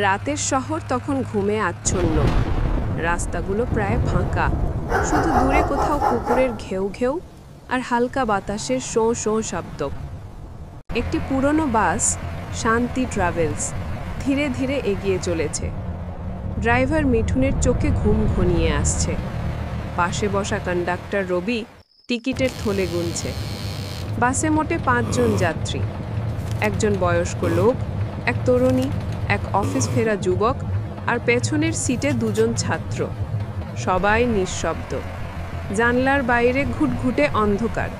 রাতের শহর তখন ঘুমে আচ্ছন্ন। রাস্তাগুলো প্রায় ফাঁকা, শুধু দূরে কোথাও কুকুরের ঘেউ ঘেউ আর হালকা বাতাসের শোঁ শোঁ শব্দ। একটি পুরনো বাস, শান্তি ট্রাভেলস, ধীরে ধীরে এগিয়ে চলেছে। ড্রাইভার মিঠুনের চোখে ঘুম ঘনিয়ে আসছে। পাশে বসা কন্ডাক্টর রবি টিকিটের থলে গুনছে। বাসে মোটে 5 জন যাত্রী, একজন বয়স্ক লোক, এক তরুণী, এক অফিস ফেরা যুবক আর পেছনের সিটে 2 জন ছাত্র। সবাই নিঃশব্দ। জানলার বাইরে ঘুটঘুটে অন্ধকার।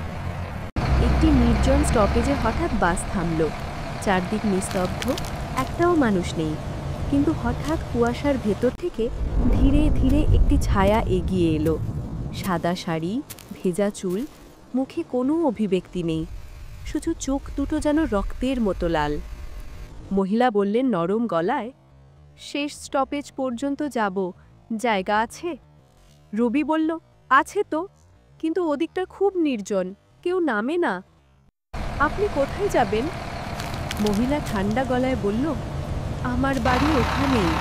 একটি নির্জন স্টপেজে হঠাৎ বাস থামল। চারদিক নিস্তব্ধ, একটাও মানুষ নেই। কিন্তু হঠাৎ কুয়াশার ভেতর থেকে ধীরে ধীরে একটি ছায়া এগিয়ে এলো। সাদা শাড়ি, ভেজা চুল, মুখে কোনো অভিব্যক্তি নেই, শুধু চোখ দুটো যেন রক্তের মতো লাল। মহিলা বললেন নরম গলায়, শেষ স্টপেজ পর্যন্ত যাব, জায়গা আছে? রবি বলল, আছে তো, কিন্তু ওদিকটা খুব নির্জন, কেউ নামে না। আপনি কোথায় যাবেন? মহিলা ঠান্ডা গলায় বলল, আমার বাড়ি ওখানেই।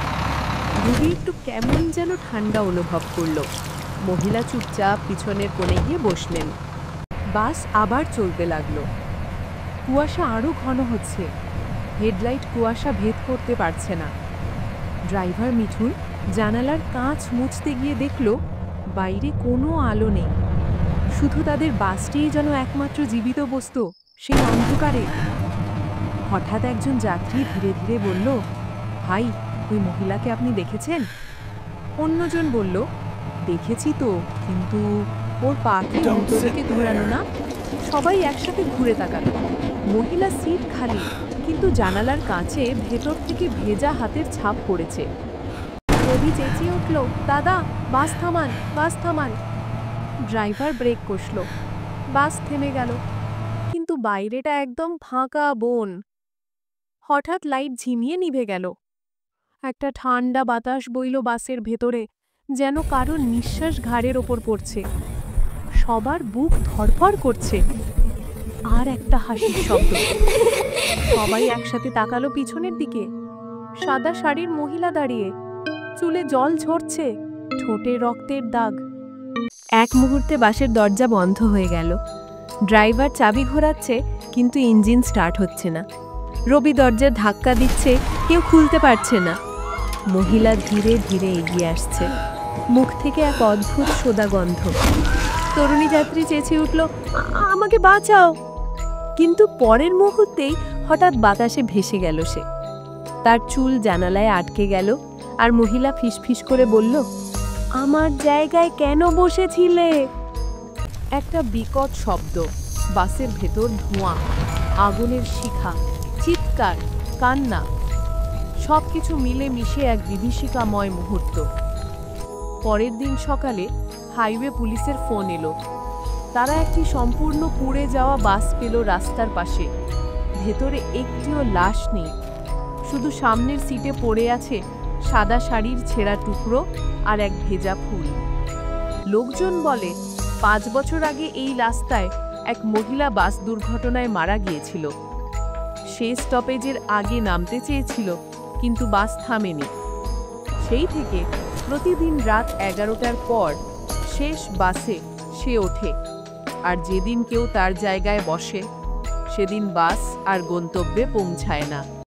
রবি একটু কেমন যেন ঠান্ডা অনুভব করল। মহিলা চুপচাপ পিছনের কোণে গিয়ে বসলেন। বাস আবার চলতে লাগলো। কুয়াশা আরও ঘন হচ্ছে। হেডলাইট কুয়াশা ভেদ করতে পারছে না। ড্রাইভার মিঠুন জানালার কাঁচ মুছতে গিয়ে দেখল বাইরে কোনো আলো নেই, শুধু তাদের বাসটিই যেন একমাত্র জীবিত বস্তু সেই অন্ধকারে। হঠাৎ একজন যাত্রী ধীরে ধীরে বলল, ভাই, ওই মহিলাকে আপনি দেখেছেন? অন্যজন বলল, দেখেছি তো, কিন্তু ওর পাকে উল্টো দিকে ঘোরানো না। সবাই একসাথে ঘুরে তাকালো। মহিলা সিট খালি, কিন্তু জানালার কাঁচে ভেতর থেকে ভেজা হাতের ছাপ পড়েছে। রবি চেঁচিয়ে উঠল, দাদা, বাস থামান, বাস থামান। Driver break কষল। বাস থেমে গেল, কিন্তু বাইরেটা একদম ফাঁকা বন। হঠাৎ লাইট ঝিমিয়ে নিভে গেল। একটা ঠান্ডা বাতাস বইল বাসের ভেতরে, যেন কারোর নিঃশ্বাস ঘাড়ের ওপর পড়ছে। সবার বুক ধড়ফড় করছে। আর একটা হাসির শব্দ। সবাই একসাথে তাকালো পিছনের দিকে। সাদা শাড়ির মহিলা দাঁড়িয়ে, চুলে জল ঝরছে, ঠোঁটে রক্তের দাগ। এক মুহূর্তে বাসের দরজা বন্ধ হয়ে গেল। ড্রাইভার চাবি ঘোরাচ্ছে, কিন্তু ইঞ্জিন স্টার্ট হচ্ছে না। রবি দরজার ধাক্কা দিচ্ছে, কেউ খুলতে পারছে না। মহিলা ধীরে ধীরে এগিয়ে আসছে, মুখ থেকে এক অদ্ভুত সোদা গন্ধ। তরুণী যাত্রী চেঁচিয়ে উঠল, আমাকে বাঁচাও! কিন্তু পরের মুহূর্তেই হঠাৎ বাতাসে ভেসে গেল সে। তার চুল জানালায় আটকে গেল, আর মহিলা ফিসফিস করে বলল, আমার জায়গায় কেন বসেছিলে? একটা বিকট শব্দ, বাসের ভেতর ধোঁয়া, আগুনের শিখা, চিৎকার, কান্না, সবকিছু মিলে মিশে এক বিভীষিকাময় মুহূর্ত। পরের দিন সকালে হাইওয়ে পুলিশের ফোন এলো। তারা একটি সম্পূর্ণ পুড়ে যাওয়া বাস পেল রাস্তার পাশে। ভেতরে একটিও লাশ নেই, শুধু সামনের সিটে পড়ে আছে সাদা শাড়ির ছেঁড়া টুকরো আর এক ভেজা ফুল। লোকজন বলে 5 বছর আগে এই রাস্তায় এক মহিলা বাস দুর্ঘটনায় মারা গিয়েছিল। সে স্টপেজের আগে নামতে চেয়েছিল, কিন্তু বাস থামেনি। সেই থেকে প্রতিদিন রাত 11টার পর শেষ বাসে সে ওঠে, আর যেদিন কেউ তার জায়গায় বসে, সেদিন বাস আর গন্তব্যে পৌঁছায় না।